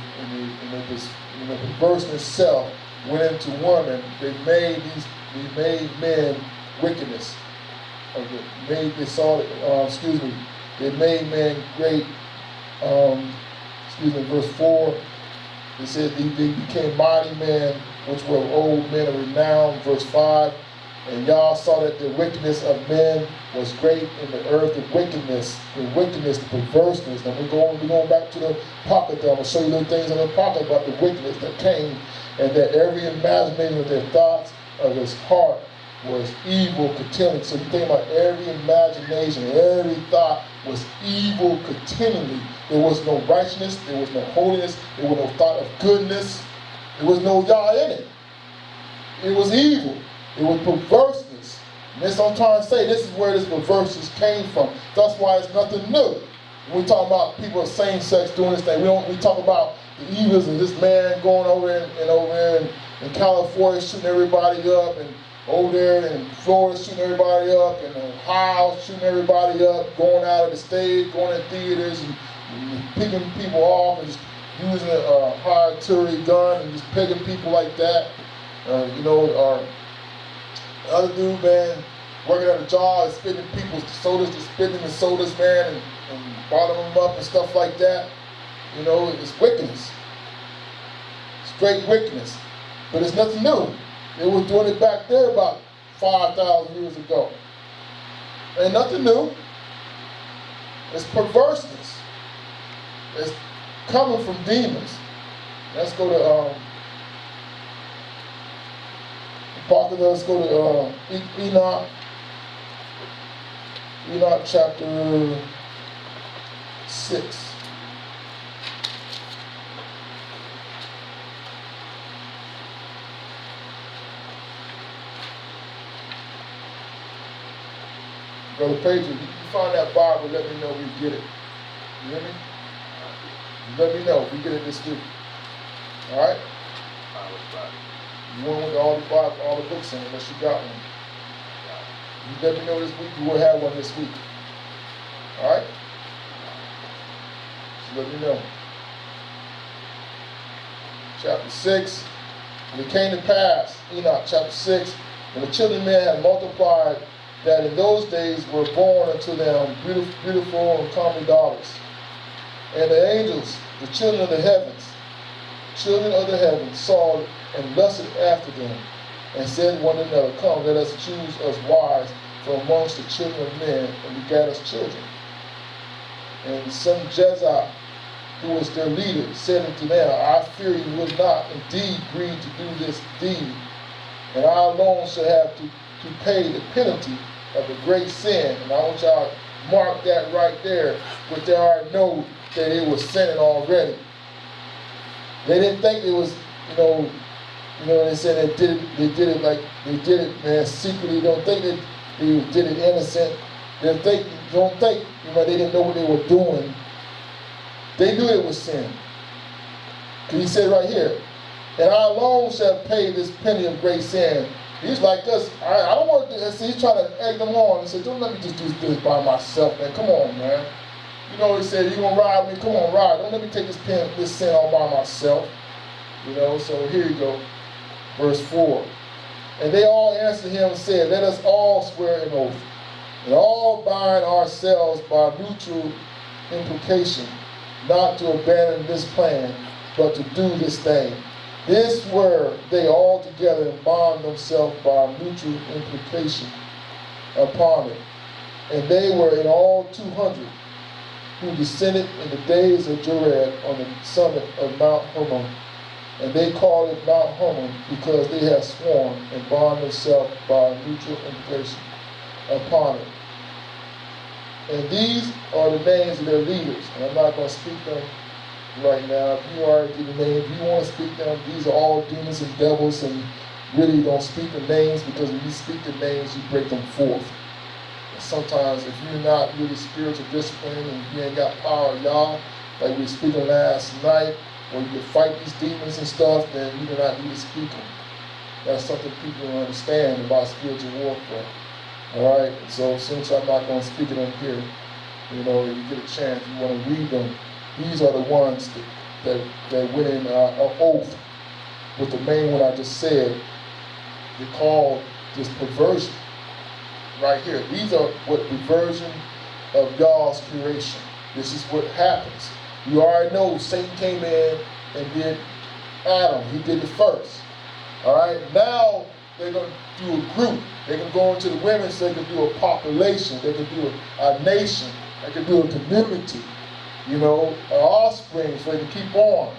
was, you know, perverseness self went into woman. They made men wickedness. They made men great. Verse 4. It said they became mighty men, which were old men of renown. Verse 5. And y'all saw that the wickedness of men was great in the earth, the wickedness, the perverseness. Now we're going back to the pocket there. I'm going to show you little things in the pocket about the wickedness that came, and that every imagination of their thoughts of his heart was evil continually. So you think about every imagination, every thought was evil continually. There was no righteousness, there was no holiness, there was no thought of goodness, there was no Yah in it. It was evil. It was perverseness. And that's what I'm trying to say. This is where this perverseness came from. That's why it's nothing new. When we talk about people of same sex doing this thing, we talk about the evils of this man going over in California shooting everybody up, and over there in Florida shooting everybody up, and Ohio shooting everybody up, going out of the stage, going in theaters and picking people off, and just using a high artillery gun and just picking people like that. Other dude, man, working at a job, spitting people's sodas, just spitting the sodas, man, and bottling them up and stuff like that. You know, it's wickedness. Straight wickedness. But it's nothing new. They were doing it back there about 5,000 years ago. Ain't nothing new. It's perverseness. It's coming from demons. Let's go to let's go to Enoch. Enoch chapter 6. Brother Patriot, you find that Bible, let me know we get it. You hear me? Let me know if we get it this week. All right? You want with all the books in it, unless you got one. You let me know this week, you will have one this week. All right? So let me know. Chapter 6. And it came to pass, Enoch chapter 6, when the children of men had multiplied, that in those days were born unto them beautiful and comely daughters. And the angels, the children of the heavens, saw and lusted after them, and said one to another, come, let us choose us wives from amongst the children of men, and begat us children. And the son of Jezza, who was their leader, said unto them, I fear you will not indeed agree to do this deed, and I alone shall have to pay the penalty of the great sin. And I want y'all to mark that right there, but they already know that it was sinning already. They didn't think it was, they said they did it, man, secretly. Don't think that they did it innocent. Don't think, they didn't know what they were doing. They knew it was sin. Because he said right here, and I alone shall pay this penalty of great sin. He's like us. I don't want to, see, he's trying to egg them on. He said, don't let me just do this by myself, man. Come on, man. He said, you going to ride with me? Come on, ride. Don't let me take this sin all by myself. So here you go. Verse 4. And they all answered him and said, let us all swear an oath, and all bind ourselves by mutual implication, not to abandon this plan, but to do this thing. This were they all together and bound themselves by mutual implication upon it. And they were in all 200 who descended in the days of Jared on the summit of Mount Hermon. And they called it Mount Hermon because they had sworn and bound themselves by mutual implication upon it. And these are the names of their leaders. And I'm not going to speak them right now. If you already get the name, if you want to speak them, these are all demons and devils, and really don't speak the names, because when you speak the names, you break them forth. And sometimes if you're not really spiritual discipline and you ain't got power, y'all, like we were speaking last night, where you can fight these demons and stuff, then you do not need to speak them. That's something people don't understand about spiritual warfare. All right, so since I'm not going to speak it on here, you get a chance, you want to read them. These are the ones that went in an oath with the main one I just said. They call this perversion right here. These are what perversion of God's creation. This is what happens. You already know Satan came in and did Adam. He did it first. All right, now they're going to do a group. They can go into the women, so they can do a population. They can do a nation. They can do a community. An offspring, so they can keep on.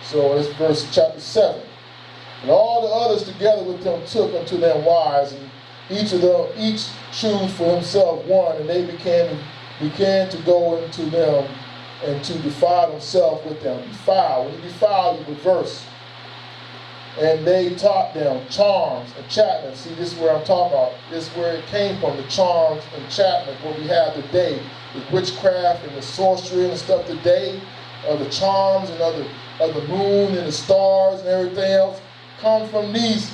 So that's verse chapter 7. And all the others together with them took unto them wives, and each chose for himself one, and they began to go into them and to defile themselves with them. Defile. When you defile, you reverse. And they taught them charms and enchantment. See, this is where I'm talking about. This is where it came from, the charms and enchantment, what we have today. The witchcraft and the sorcery and stuff today, the charms and of the moon and the stars and everything else, come from these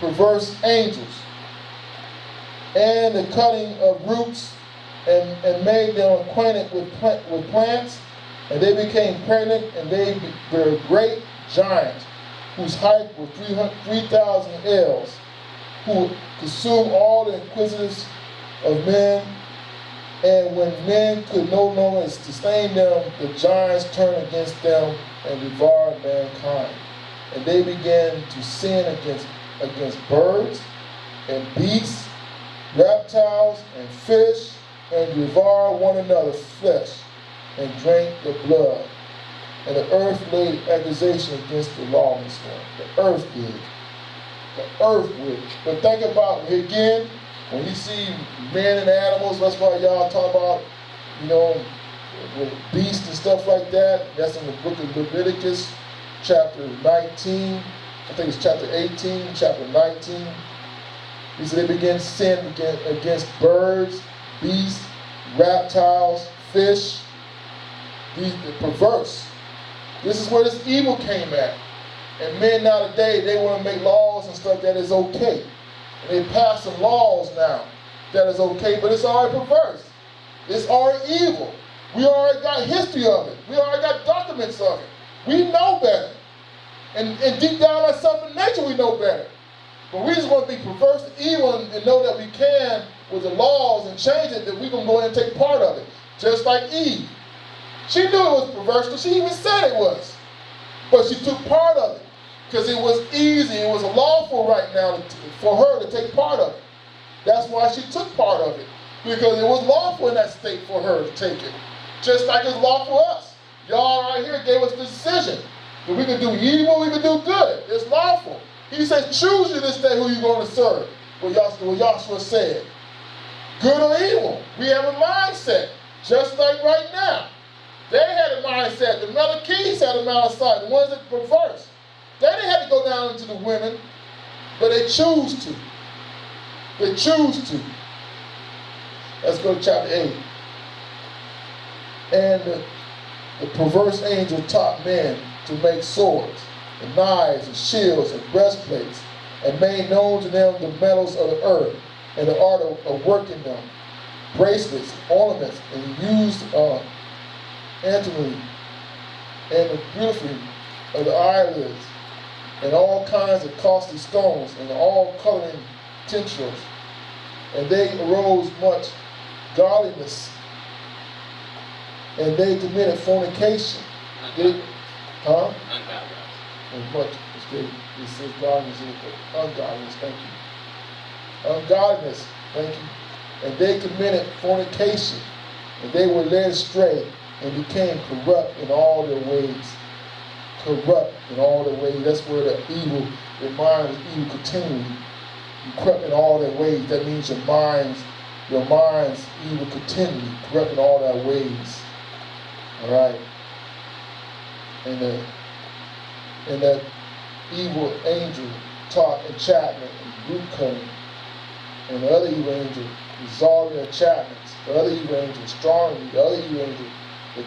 perverse angels. And the cutting of roots and made them acquainted with plants, and they became pregnant, and they were great giants, whose height was 3,000 ells, who consumed all the inquisitives of men. And when men could no longer sustain them, the giants turned against them and devoured mankind. And they began to sin against birds and beasts, reptiles and fish, and devoured one another's flesh, and drank the blood. And the earth laid accusation against the lawless one. The earth did. The earth would. But think about it again, when you see men and animals, that's why y'all talk about, with beasts and stuff like that. That's in the book of Leviticus, chapter 19. I think it's chapter 18, chapter 19. He said they began sin against birds, beasts, reptiles, fish. These are perverse. This is where this evil came at. And men nowadays, they want to make laws and stuff that is okay. And they pass some laws now that is okay, but it's already perverse. It's already evil. We already got history of it. We already got documents of it. We know better. And deep down ourselves in nature, we know better. But we just want to be perverse and evil and know that we can, with the laws and change it, that we're going to go in and take part of it. Just like Eve. She knew it was perverse, because she even said it was. But she took part of it. Because it was easy, it was lawful right now for her to take part of it. That's why she took part of it. Because it was lawful in that state for her to take it. Just like it's lawful for us. Y'all right here gave us the decision that we can do evil, we can do good. It's lawful. He says, choose you this day who you're going to serve. What Yahshua said. Good or evil. We have a mindset. Just like right now. They had a mindset. The Melchites had a mindset. The ones that perverse. They didn't have to go down into the women, but they choose to. They choose to. Let's go to chapter 8. And the perverse angel taught men to make swords, and knives, and shields, and breastplates, and made known to them the metals of the earth, and the art of working them, bracelets, ornaments, and used antimony, and the beauty of the eyelids, and all kinds of costly stones, and all coloring tinctures. And they arose much godliness, and they committed fornication. And much, it says godliness, ungodliness, thank you. Ungodliness, thank you. And they committed fornication, and they were led astray, and became corrupt in all their ways. Corrupt in all their ways. That's where the evil, their mind is evil continually. You corrupt in all their ways. That means your mind's evil continually, corrupt in all their ways. Alright? And that evil angel taught enchantment and root cutting. And the other evil angel resolving enchantments. The other evil angel astronomy. The other evil angel the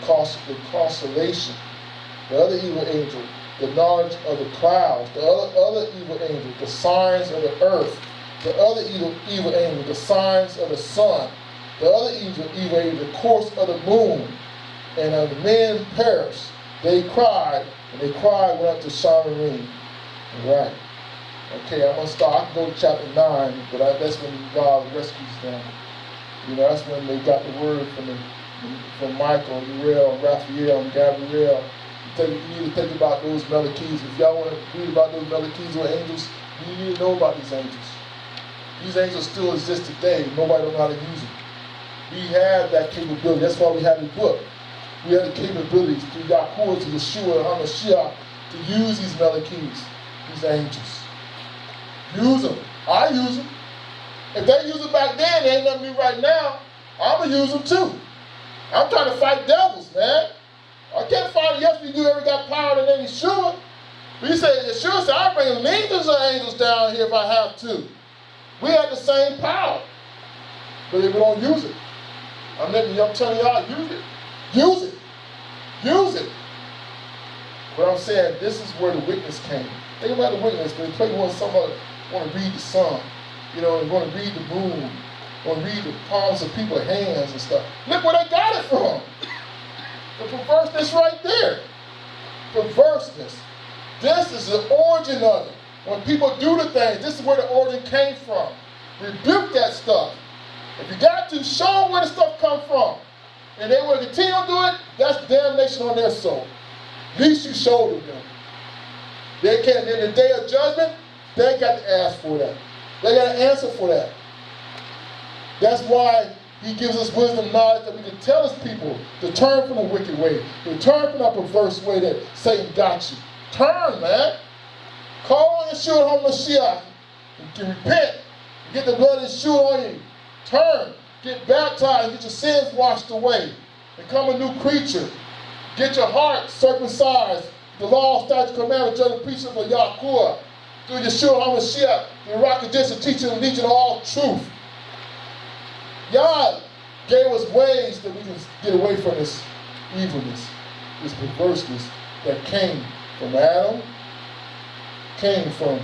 constellation. The other evil angel the knowledge of the clouds. The other evil angel the signs of the earth. The other evil angel the signs of the sun. The other evil angel the course of the moon. And the men perished. They cried, and they cried went up to Shamarim. Right. Okay, I'm going to start. I can go to chapter 9, but that's when God rescues them. You know, that's when they got the word from Michael, Uriel, Raphael, and Gabriel. You need to think about those Melchites. If y'all want to read about those Melchites or angels, you need to know about these angels. These angels still exist today. Nobody knows how to use them. We have that capability. That's why we have the book. We have the capabilities through Yahuwah, to Yeshua, HaMashiach, to use these Melchites, these angels. Use them. I use them. If they use them back then, they ain't nothing me right now. I'm going to use them too. I'm trying to fight devils, man. I can't fight it. Yes, we do. Ever got power in the name of Yeshua. But he said, Yeshua said, I'll bring legions of angels down here if I have to. We have the same power. But if we don't use it, I'm telling y'all, use it. Use it. Use it. But I'm saying, this is where the witness came. Think about the witness. They play when somebody want to read the sun, you know, and want to read the moon, want to read the palms of people's hands and stuff. Look where they got it from. The perverseness right there. Perverseness. This is the origin of it. When people do the things, this is where the origin came from. Rebuke that stuff. If you got to, show them where the stuff come from. And they will continue to do it, that's damnation on their soul. At least you showed them. They can't, in the day of judgment, they got to ask for that. They got to answer for that. That's why he gives us wisdom, knowledge, that we can tell his people to turn from the wicked way, to turn from that perverse way that Satan got you. Turn, man. Call on Yeshua HaMashiach. You can repent. Get the blood of Yeshua on you. Turn. Get baptized. Get your sins washed away. Become a new creature. Get your heart circumcised. The law, statutes, commandments, judgment, precepts of Yahuwah. through Yeshua HaMashiach, the rock of this, teaching and teaching all truth. God gave us ways that we can get away from this evilness, this perverseness that came from Adam, came from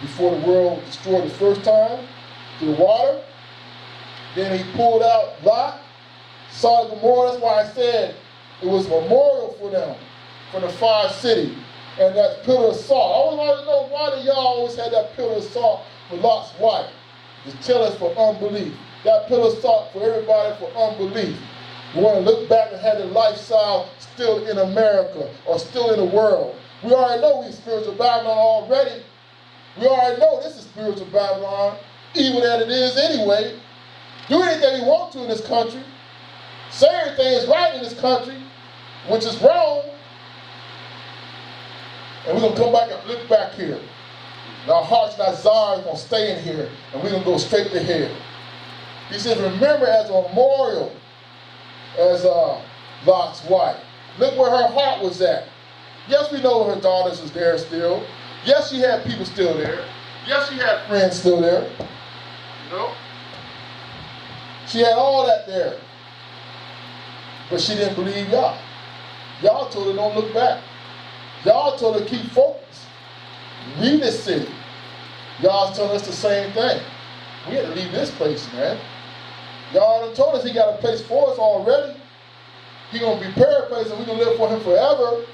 before the world was destroyed the first time, through the water. Then he pulled out Lot, Sodom and Gomorrah. That's why I said it was a memorial for them, for the 5 cities. And that pillar of salt. I always want to know, why do y'all always have that pillar of salt for Lot's wife? To tell us for unbelief. That pillar of salt for everybody for unbelief. We want to look back and have the lifestyle still in America or still in the world. We already know we're spiritual Babylon already. We already know this is spiritual Babylon, evil that it is anyway. Do anything we want to in this country. Say everything is right in this country, which is wrong. And we're going to come back and look back here. And our hearts and our desires are going to stay in here, and we're going to go straight to hell. He says, remember as a memorial, as Lot's wife. Look where her heart was at. Yes, we know her daughters was there still. Yes, she had people still there. Yes, she had friends still there. You know? She had all that there. But she didn't believe y'all. Y'all told her don't look back. Y'all told her keep focused. Leave this city. Y'all's telling us the same thing. We had to leave this place, man. Y'all done told us he got a place for us already. He gonna prepare a place and we gonna live for him forever.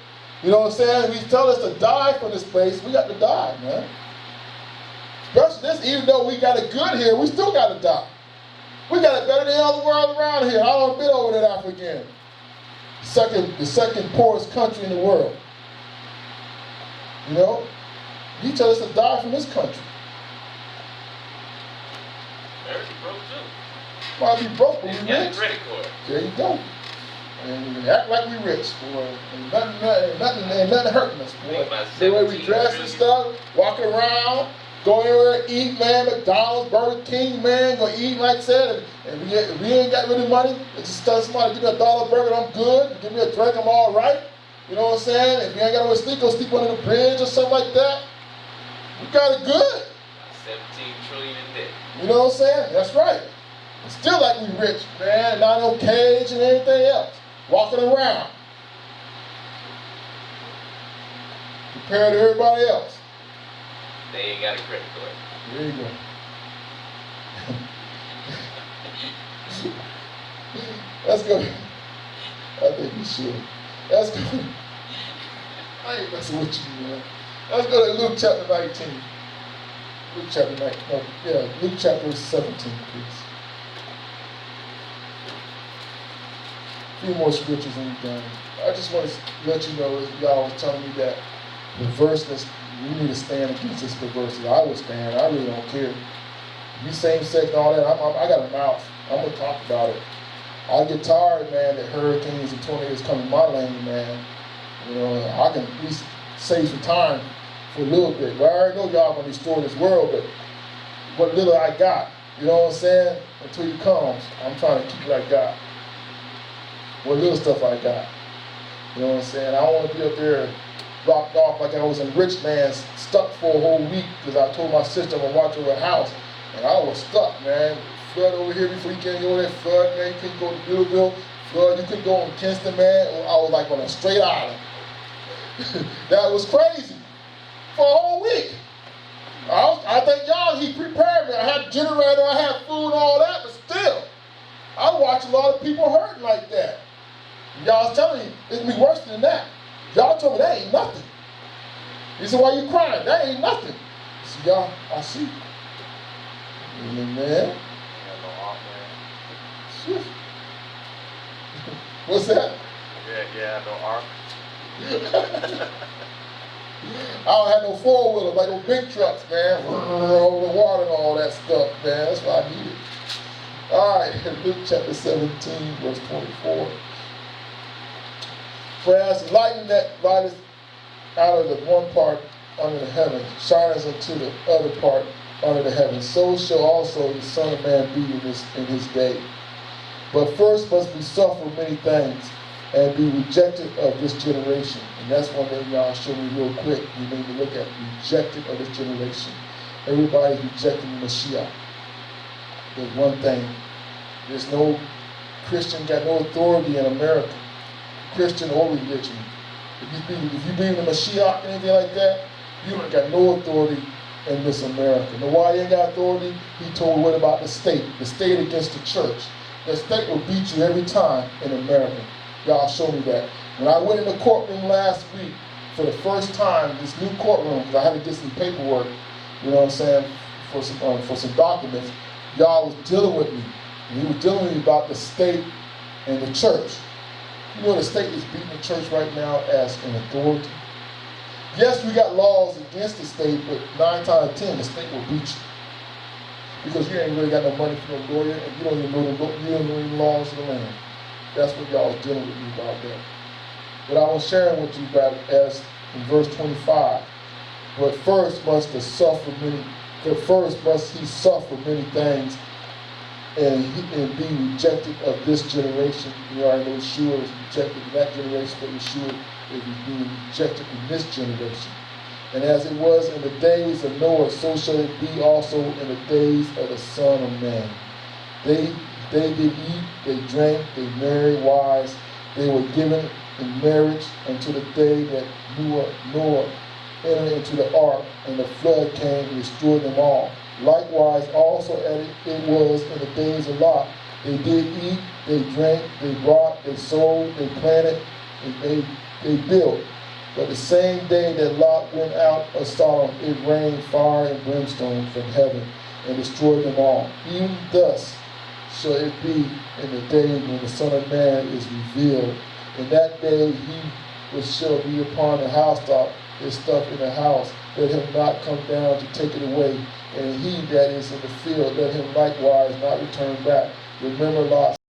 You know what I'm saying? He tell us to die for this place. We got to die, man. Especially this, even though we got it good here, we still got to die. We got it better than all the world around here. I don't been over that Africa again. The second poorest country in the world. You know? He tell us to die from this country. America broke too. Might be broke, but we got rich. credit card. There you go. And we act like we rich, boy. And nothing hurting us, boy. The way we dress and stuff, walking around, go anywhere, eat, man, McDonald's, Burger King, man, go eat, like I said, and we ain't got really money, just tell somebody, give me $1 burger, I'm good. Give me a drink, I'm all right. You know what I'm saying? If you ain't got no sleep, go sleep under the bridge or something like that. We got it good. 17 trillion in debt. You know what I'm saying? That's right. It's still like we rich, man, not no cage and anything else. Walking around. Compared to everybody else. They ain't got a credit card. There you go. Let's go. I think you should. Let's go. I ain't messing with you, man. Let's go to Luke chapter 19. Luke chapter 19. No, yeah, Luke chapter 17, please. A few more scriptures and we're done. I just want to let you know, y'all was telling me that perverseness, we need to stand against this perversity. I would stand. I really don't care. You same sex and all that, I got a mouth. I'm going to talk about it. I get tired, man, that hurricanes and tornadoes come in my lane, man. You know, I can at least save some time for a little bit. But I already know y'all going to destroy this world, but what little I got, you know what I'm saying? Until he comes, I'm trying to keep what I got. What little stuff I got. You know what I'm saying? I don't want to be up there locked off like I was in Richland, stuck for a whole week because I told my sister I'm going to watch over a house. And I was stuck, man. Flood over here before you can't go there. Flood, man. You couldn't go to Billville. Flood, you couldn't go on Kinston, man. I was like on a straight island. That was crazy. For a whole week. I think y'all, he prepared me. I had a generator, I had food and all that, but still. I watch a lot of people hurting like that. Y'all was telling me, it's be worse than that. Y'all told me that ain't nothing. He said, why you crying? That ain't nothing. I said, y'all, I see. Man. Shit. What's that? Yeah, no ark. I don't have no four-wheeler, like no big trucks, man. Over the water and all that stuff, man. That's what I needed. All right, Luke chapter 17, verse 24. For as the lightning that lighteth out of the one part under the heaven shineth unto the other part under the heaven, so shall also the Son of Man be in his day. But first must we suffer many things and be rejected of this generation. And that's one thing y'all show me real quick. You need to look at rejected of this generation. Everybody's rejecting the Mashiach. There's one thing. There's no Christian got no authority in America, Christian or religion. If you believe in the Mashiach, anything like that, you ain't got no authority in this America. Know why you ain't got authority? He told what about the state? The state against the church. The state will beat you every time in America. Y'all show me that. When I went in the courtroom last week, for the first time, this new courtroom, because I had to get some paperwork, you know what I'm saying, for some documents, y'all was dealing with me. And he was dealing with me about the state and the church. You know the state is beating the church right now as an authority. Yes, we got laws against the state, but 9 times out of 10, the state will beat you. Because you ain't really got no money for no lawyer, and you don't even know the laws of the land. That's what y'all was dealing with me about that. But I was sharing with you about it as in verse 25. But first must he suffer many things and be rejected of this generation. You already know Yeshua is rejected in that generation, but Yeshua is being rejected in this generation. And as it was in the days of Noah, so shall it be also in the days of the Son of Man. They did eat, they drank, they married wives, they were given in marriage until the day that Noah entered into the ark, and the flood came and destroyed them all. Likewise, also as it was in the days of Lot, they did eat, they drank, they bought, they sold, they planted, and they built. But the same day that Lot went out of Sodom, it rained fire and brimstone from heaven and destroyed them all. Even thus shall it be in the day when the Son of Man is revealed. In that day he which shall be upon the housetop, his stuff in the house, let him not come down to take it away. And he that is in the field, let him likewise not return back. Remember Lot.